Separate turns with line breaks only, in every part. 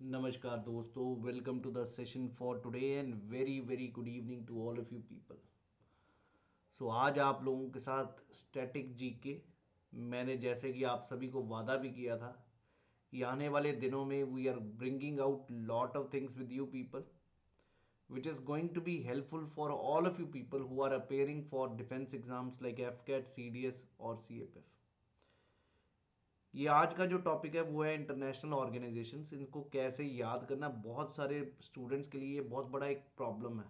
नमस्कार दोस्तों, welcome to the session for today and very very good evening to all of you people. So आज आप लोगों के साथ स्टैटिक जीके। मैंने जैसे कि आप सभी को वादा भी किया था कि आने वाले दिनों में we are bringing out lot of things with you people which is going to be helpful for all of you people who are appearing for defense exams like FCAT, CDS और CFF। ये आज का जो topic है वो है international organisations. इनको कैसे याद करना बहुत सारे स्टूडेंट्स के लिए ये बहुत बड़ा एक प्रॉब्लम है।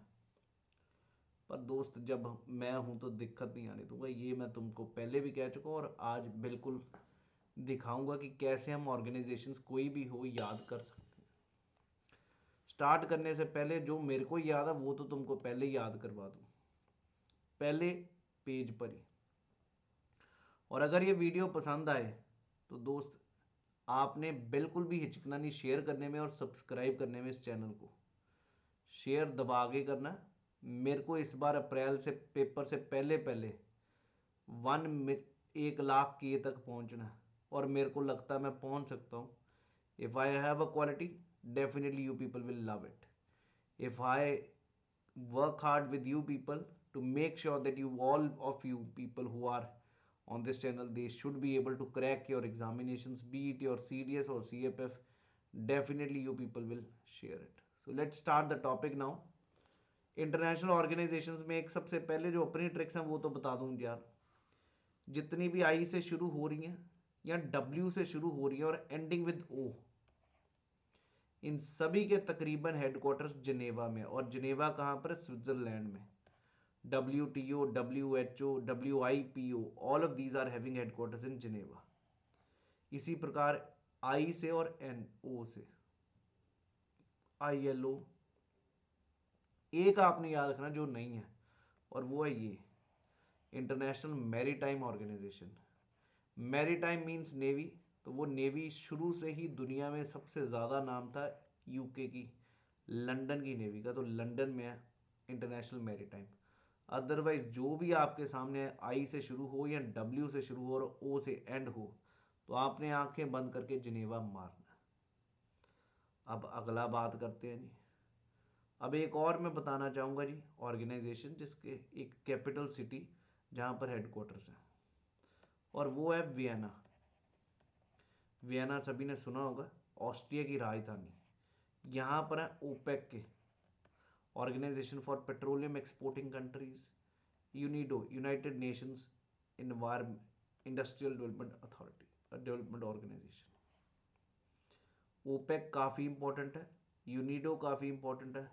पर दोस्त, जब मैं हूं तो दिक्कत नहीं आने दूंगा। ये मैं तुमको पहले भी कह चुका हूँ और आज बिल्कुल दिखाऊंगा कि कैसे हम ऑर्गेनाइजेशंस कोई भी हो याद कर सकते हैं। स्टार्ट करने से पहले जो मेरे को याद है वो तो तुमको पहले ही याद करवा दूँ, पहले पेज पर ही। और अगर ये वीडियो पसंद आए तो दोस्त, आपने बिल्कुल भी हिचकना नहीं शेयर करने में और सब्सक्राइब करने में। इस चैनल को शेयर दबा के करना। मेरे को इस बार अप्रैल से पेपर से पहले पहले 1 लाख के तक पहुंचना है और मेरे को लगता है मैं पहुंच सकता हूं। If I have a quality, definitely you people will love it. If I work hard with you people to make sure that you all of you people who are on this channel, they should be able to crack your examinations, be it your CDS or CFF. Definitely you people will share it. So let's start the topic now. International organisations में एक सबसे पहले जो अपनी tricks हैं वो तो बता दूं यार। जितनी भी आई से शुरू हो रही हैं या डब्ल्यू से शुरू हो रही है और एंडिंग विद ओ, इन सभी के तकरीबन हेडक्वार्टर्स जिनेवा में। और जिनेवा कहाँ पर है? स्विट्जरलैंड में। WTO, WHO, WIPO, all of these are having headquarters in Geneva. इसी प्रकार आई से और एन ओ से ILO। एक आपने याद रखना जो नहीं है, और वो है ये international maritime organisation. Maritime means navy. तो वो नेवी शुरू से ही दुनिया में सबसे ज़्यादा नाम था यूके की, लंदन की नेवी का। तो लंदन में है इंटरनेशनल मैरीटाइम। अदरवाइज जो भी आपके सामने आई से शुरू हो या डब्ल्यू से शुरू हो और ओ से एंड हो, तो आपने आंखें बंद करके जिनेवा मारना। अब अगला बात करते हैं जी। अब एक और मैं बताना चाहूँगा जी, ऑर्गेनाइजेशन जिसके एक कैपिटल सिटी जहाँ पर हेडक्वार्टर्स है, और वो है वियना। वियना सभी ने सुना होगा, ऑस्ट्रिया की राजधानी। यहाँ पर है ओपेक के, organisation for petroleum exporting countries, UNIDO, United Nations environment industrial development authority, development organisation. OPEC काफ़ी इंपॉर्टेंट है, यूनिडो काफ़ी इंपॉर्टेंट है।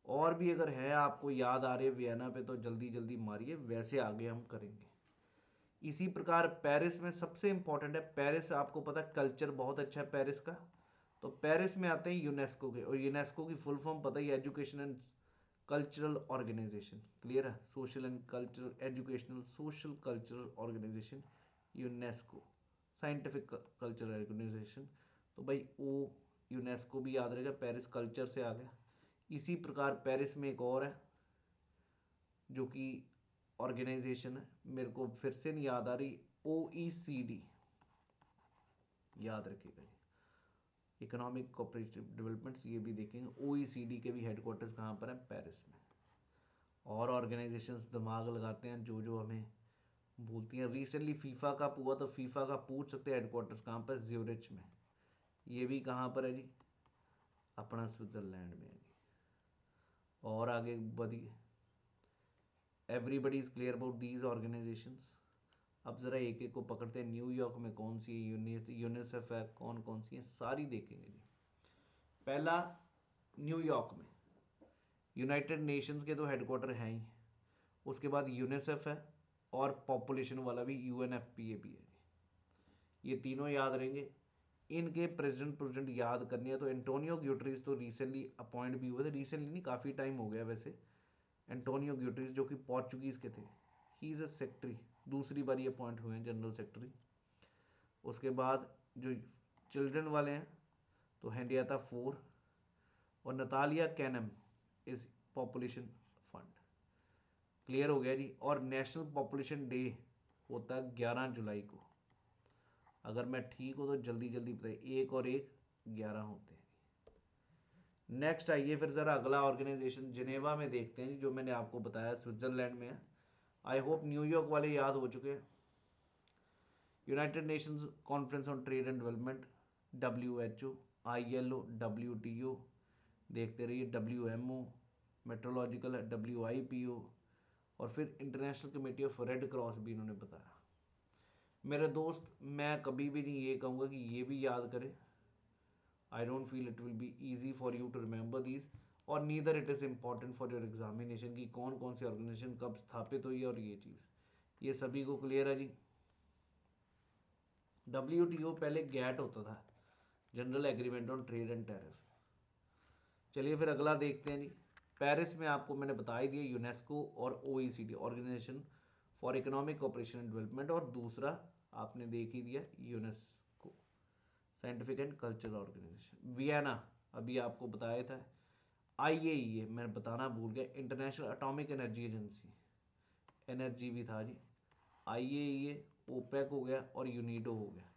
और भी अगर है आपको याद आ रहे वियना पे तो जल्दी जल्दी मारिए, वैसे आगे हम करेंगे। इसी प्रकार पेरिस में सबसे इंपॉर्टेंट है। पेरिस आपको पता है कल्चर बहुत अच्छा है पेरिस का। तो पेरिस में आते हैं यूनेस्को के, और यूनेस्को की फुल फॉर्म पता ही, education and cultural organisation. Clear है? Social and cultural, educational social cultural organisation UNESCO. Scientific cultural organisation. तो भाई ओ यूनेस्को भी याद रहेगा, पेरिस कल्चर से आ गया। इसी प्रकार पेरिस में एक और है जो कि ऑर्गेनाइजेशन है, मेरे को फिर से नहीं याद आ रही, OECD। याद रखिएगा जी, इकोनॉमिक कोऑपरेटिव डेवलपमेंट्स, ये भी देखेंगे। OECD के भी हेडक्वार्टर्स कहाँ पर हैं? पेरिस में। और ऑर्गेनाइजेशंस दिमाग लगाते हैं जो जो हमें भूलती हैं। रिसेंटली फीफा कप हुआ तो फीफा का पूछ सकते हैं हेडक्वार्टर्स कहाँ पर? ज्यूरिच में। ये भी कहाँ पर है जी? अपना स्विट्जरलैंड में है जी। और आगे बढ़िए, everybody is clear about these organisations. अब ज़रा एक एक को पकड़ते हैं। न्यूयॉर्क में कौन सी है? यूनिसेफ है। कौन कौन सी है सारी देखेंगे जी। पहला, न्यूयॉर्क में यूनाइटेड नेशंस के तो हेडक्वार्टर हैं ही। उसके बाद यूनिसेफ है, और पॉपुलेशन वाला भी UNFPA भी है जी। ये तीनों याद रहेंगे। इनके प्रेसिडेंट प्रेसिडेंट याद करनी है तो एंटोनियो ग्यूटरीज तो रिसेंटली अपॉइंट भी हुए थे। रिसेंटली नहीं, काफ़ी टाइम हो गया वैसे। एंटोनियो ग्यूटरीज जो कि पोर्चुगीज़ के थे, ही इज़ अ सेक्रेटरी, दूसरी बार ये अपॉइंट हुए हैं जनरल सेक्रेटरी। उसके बाद जो चिल्ड्रन वाले हैं तो हेनरियाता फोर और नतालिया कैनम इस पॉपुलेशन फंड। क्लियर हो गया जी। और नेशनल पॉपुलेशन डे होता है 11 जुलाई को। अगर मैं ठीक हूँ तो जल्दी जल्दी बताइए, एक और एक 11 होते हैं। नेक्स्ट आइए फिर ज़रा अगला ऑर्गेनाइजेशन जिनेवा में देखते हैं, जो मैंने आपको बताया स्विट्ज़रलैंड में है। आई होप न्यूयॉर्क वाले याद हो चुके हैं। United Nations conference on trade and development, WHO, ILO, WTO, देखते रहिए, WMO, मेट्रोलॉजिकल है WIPO, और फिर international committee of red cross भी इन्होंने बताया। मेरे दोस्त, मैं कभी भी नहीं ये कहूँगा कि ये भी याद करें। I don't feel it will be easy for you to remember these, और neither it is important for your examination कि कौन कौन सी ऑर्गेनाइजेशन कब स्थापित हुई है और ये चीज़, ये सभी को क्लियर है जी। WTO पहले गैट होता था, general agreement on trade and tariff. चलिए फिर अगला देखते हैं जी। पेरिस में आपको मैंने बता ही दिया, यूनेस्को और OECD, organisation for economic cooperation and development, और दूसरा आपने देख ही दिया UNESCO, scientific and cultural organisation. Vienna अभी आपको बताया था। IAEA मैं बताना भूल गया, international atomic energy agency, energy भी था जी। IAEA, ओपेक हो गया और यूनिडो हो गया।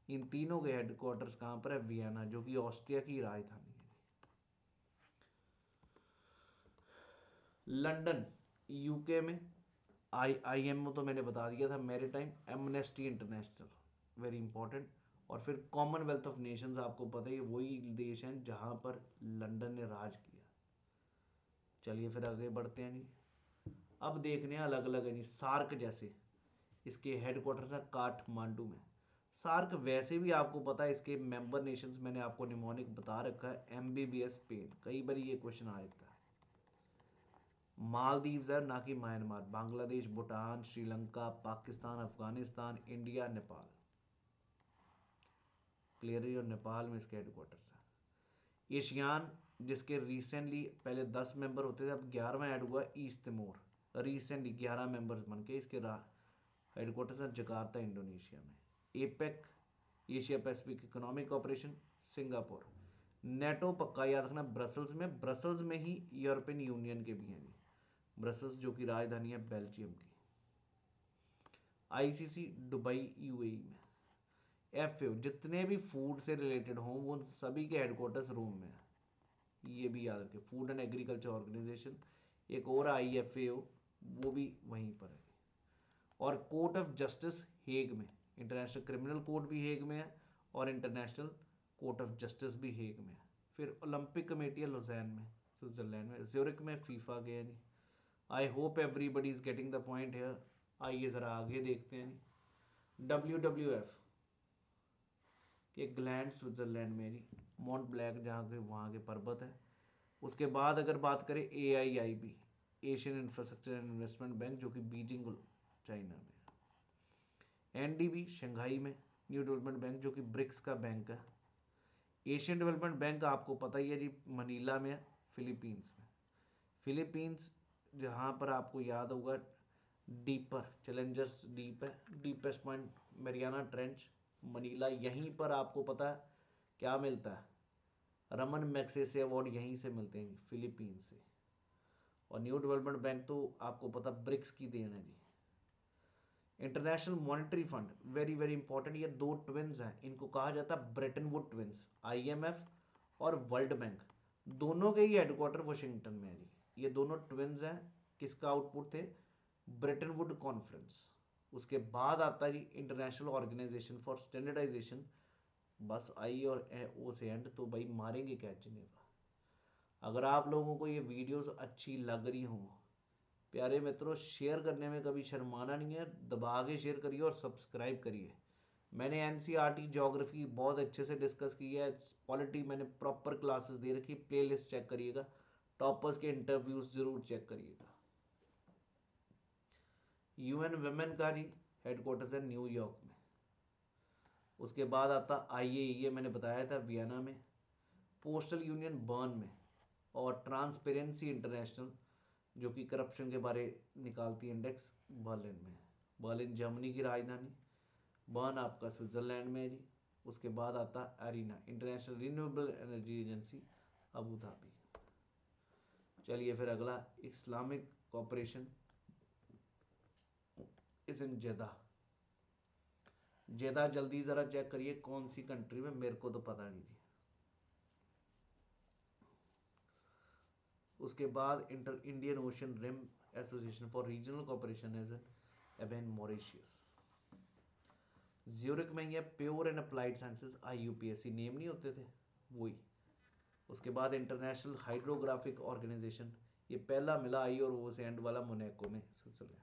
इन तीनों के हेडक्वार्टर्स कहाँ पर है? वियना, जो कि ऑस्ट्रिया की राजधानी है। लंदन UK में IMO तो मैंने बता दिया था, maritime, amnesty international, very important. और फिर कॉमनवेल्थ ऑफ नेशंस, आपको पता ही वही देश हैं जहाँ पर लंदन ने राज किया। चलिए फिर आगे बढ़ते हैं जी। अब देखने अलग अलग है जी। सार्क जैसे, इसके हेडक्वार्टर्स है काठमांडू में। सार्क वैसे भी आपको पता है इसके मेंबर नेशंस मैंने आपको निमोनिक बता रखा है, MBBS स्पेन, कई बार ये क्वेश्चन आ जाता है। मालदीव्स है, ना कि Myanmar. Bangladesh, Bhutan, Sri Lanka, Pakistan, Afghanistan, India, Nepal, clear है, और नेपाल में इसके हेडक्वार्टर्स है। एशियान, जिसके रिसेंटली पहले 10 मेंबर होते थे, अब 11वां ऐड हुआ ईस्ट तिमोर, रिसेंटली 11 मेंबर्स बन के इसके हेडक्वार्टर्स है जकार्ता, इंडोनेशिया में। APEC, Asia Pacific economic operation, Singapore. NATO पक्का याद रखना, ब्रसल्स में, ब्रसल्स में ही यूरोपियन यूनियन के भी हैं, ब्रसल्स जो कि राजधानी है बेल्जियम की। ICC दुबई, UAE में। FAO, जितने भी फूड से रिलेटेड हों वो सभी के हेडक्वार्टर्स रोम में है, ये भी याद रखें। फूड एंड एग्रीकल्चर ऑर्गेनाइजेशन, एक और IFAO, वो भी वहीं पर है। और कोर्ट ऑफ जस्टिस हेग में, इंटरनेशनल क्रिमिनल कोर्ट भी हेग में है और इंटरनेशनल कोर्ट ऑफ जस्टिस भी हेग में है। फिर ओलंपिक कमेटी है लुज़ैन में, स्विट्जरलैंड में। ज्यूरिक में फीफा गया नहीं। I hope everybody is getting the point है। आइए ज़रा आगे देखते हैं जी। WWF के ग्लैंड, स्विट्जरलैंड में जी, माउंट ब्लैक जहाँ के वहाँ के पर्वत है। उसके बाद अगर बात करें AIIB, Asian infrastructure and investment bank, जो कि बीजिंग, चाइना में। NDB शंघाई में, न्यू डेवलपमेंट बैंक, जो कि ब्रिक्स का बैंक है। एशियन डेवलपमेंट बैंक आपको पता ही है जी, मनीला में है, फिलीपींस में। फिलीपींस जहाँ पर आपको याद होगा डीपर, चैलेंजर्स डीप है, deepest point Mariana trench, Manila. यहीं पर आपको पता है क्या मिलता है? रमन मैग्सेसे अवार्ड यहीं से मिलते हैं, फिलीपींस से। और न्यू डेवलपमेंट बैंक तो आपको पता ब्रिक्स की देन है जी। International Monetary Fund, very very important, ये दो ट्विंस हैं, इनको कहा जाता है ब्रेटन वुड ट्विंस, IMF और वर्ल्ड बैंक, दोनों के ही हेडक्वार्टर वाशिंगटन में है जी। ये दोनों ट्विंस हैं, किसका आउटपुट थे? Brayton would conference. उसके बाद आता है जी इंटरनेशनल ऑर्गेनाइजेशन फॉर स्टैंडर्डाइजेशन। बस आई और ओ से एंड, तो भाई मारेंगे क्या जिनेवा। अगर आप लोगों को ये वीडियोस अच्छी लग रही हों, प्यारे मित्रों, शेयर करने में कभी शर्माना नहीं है, दबा के शेयर करिए और सब्सक्राइब करिए। मैंने NCERT ज्योग्राफी बहुत अच्छे से डिस्कस की है, पॉलिटी मैंने प्रॉपर क्लासेस दे रखी, प्लेलिस्ट चेक करिएगा, टॉपर्स के इंटरव्यूज जरूर चेक करिएगा। UN वुमेन का जी हेडक्वार्टर्स है न्यूयॉर्क में। उसके बाद आता IAEA, मैंने बताया था वियना में। पोस्टल यूनियन बर्न में, और ट्रांसपेरेंसी इंटरनेशनल, जो कि करप्शन के बारे निकालती है इंडेक्स, बर्लिन में। बर्लिन जर्मनी की राजधानी, बर्न आपका स्विट्जरलैंड में है जी। उसके बाद आता arena, international renewable energy agency, Abu Dhabi. चलिए फिर अगला, इस्लामिक कॉपरेशन इज इन जेदा। जेदा जल्दी ज़रा चेक करिए कौन सी कंट्री में, मेरे को तो पता नहीं जी। उसके बाद Indian ocean rim association for regional cooperation as an Mauritius. Zurich में ये pure and applied sciences IUPAC name नहीं होते थे वही। उसके बाद इंटरनेशनल हाइड्रोग्राफिक ऑर्गेनाइजेशन, ये पहला मिला आई और वो से एंड वाला मोनाको में, स्विट्जरलैंड।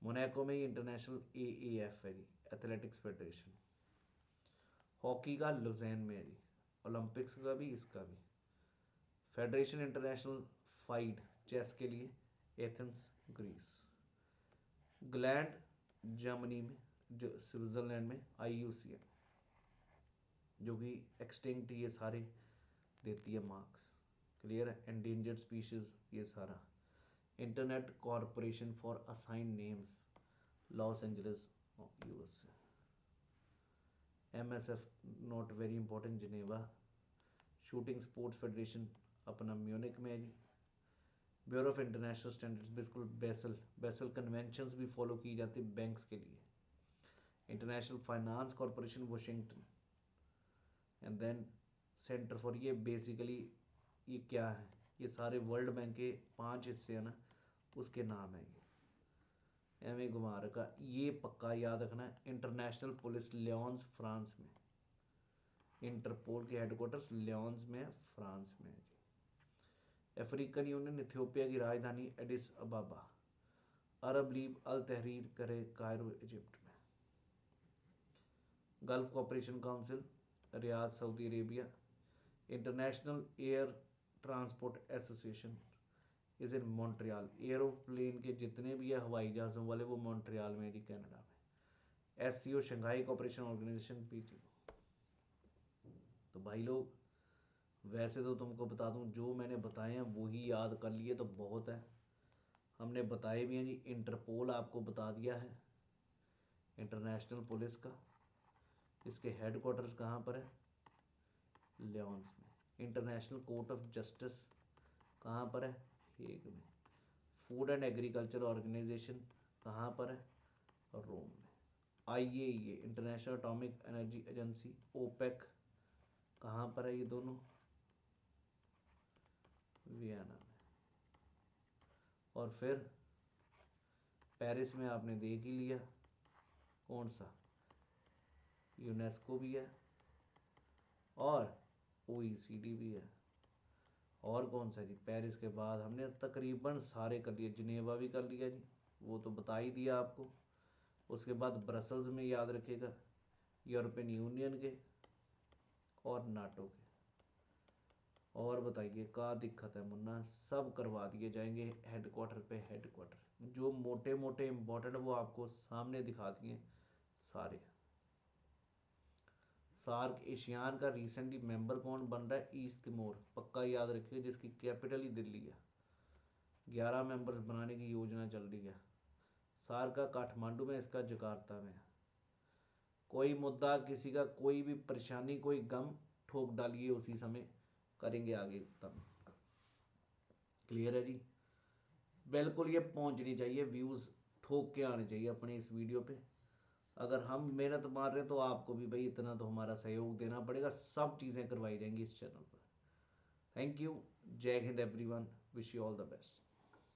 मोनाको में इंटरनेशनल AAF है जी, एथलेटिक्स फेडरेशन। हॉकी का लुज़ैन में है जी, ओलंपिक्स का भी, इसका भी। फेडरेशन इंटरनेशनल फाइड चेस के लिए एथेंस ग्रीस। ग्लैंड जर्मनी में, जो स्विट्जरलैंड में IUCN, जो कि एक्सटिंक्ट ये सारे देती है मार्क्स। क्लियर है। एंडेंजर्ड स्पीशीज ये सारा। Internet corporation for assign names Los Angeles USA। MSF not very important Geneva. Shooting sports federation अपना म्यूनिक में है जी। ब्यूरो ऑफ इंटरनेशनल स्टैंडर्ड्स बिल्कुल बेसल कन्वेंशंस भी फॉलो की जाती है बैंक्स के लिए। International finance corporation Washington. And then centre for, ये बेसिकली ये क्या है, ये सारे वर्ल्ड बैंक के 5 हिस्से हैं ना, उसके नाम है ये। एम ए घुमा रखा, ये पक्का याद रखना है। इंटरनेशनल पुलिस लियोन्स फ्रांस में, इंटरपोल के हेडक्वार्टर्स लियोन्स में, फ्रांस में है जी। अफ्रीकन यूनियन इथियोपिया की राजधानी एडिस अबाबा। अरब लीग अल तहरीर करे कायरो इजिप्ट में। Gulf cooperation council Riyadh Saudi Arabia. International air transport association is in Montreal. Aeroplane के जितने भी है हवाई जहाज़ों वाले वो मॉन्ट्रियल में जी, कनाडा में। SCO Shanghai cooperation organisation PTO। तो भाई लोग, वैसे तो तुमको बता दूं जो मैंने बताए हैं वही याद कर लिए तो बहुत है। हमने बताए भी हैं जी। इंटरपोल आपको बता दिया है, इंटरनेशनल पुलिस का, इसके हेडक्वार्टर्स कहाँ पर है, लियोन्स में। इंटरनेशनल कोर्ट ऑफ जस्टिस कहाँ पर है, हेग में। फूड एंड एग्रीकल्चर ऑर्गेनाइजेशन कहाँ पर है, रोम में। IAEA international atomic energy agency, OPEC कहाँ पर है, ये दोनों वियना में। और फिर पेरिस में आपने देख ही लिया, कौन सा, यूनेस्को भी है और OECD भी है। और कौन सा जी, पेरिस के बाद हमने तकरीबन सारे कर लिए। जिनेवा भी कर लिया जी, वो तो बता ही दिया आपको। उसके बाद ब्रसल्स में याद रखेगा, यूरोपियन यूनियन के और नाटो के। और बताइए क्या दिक्कत है मुन्ना, सब करवा दिए जाएंगे हेडक्वार्टर पे हेडक्वार्टर। जो मोटे मोटे इम्पोर्टेंट वो आपको सामने दिखा दिए सारे। सार्क एशियान का रिसेंटली मेंबर कौन बन रहा है, ईस्ट तिमोर, पक्का याद रखिए, जिसकी कैपिटल ही दिल्ली है। 11 मेंबर्स बनाने की योजना चल रही है। सार्क का काठमांडू में, इसका जकार्ता में। कोई मुद्दा, किसी का कोई भी परेशानी, कोई गम, ठोक डालिए उसी समय, करेंगे आगे तब। क्लियर है जी। बिल्कुल ये पहुंचनी चाहिए, व्यूज़ ठोक के आने चाहिए अपने इस वीडियो पे। अगर हम मेहनत मार रहे हैं तो आपको भी भाई इतना तो हमारा सहयोग देना पड़ेगा। सब चीज़ें करवाई जाएंगी इस चैनल पर। Thank you. जय हिंद everyone, wish you all the best.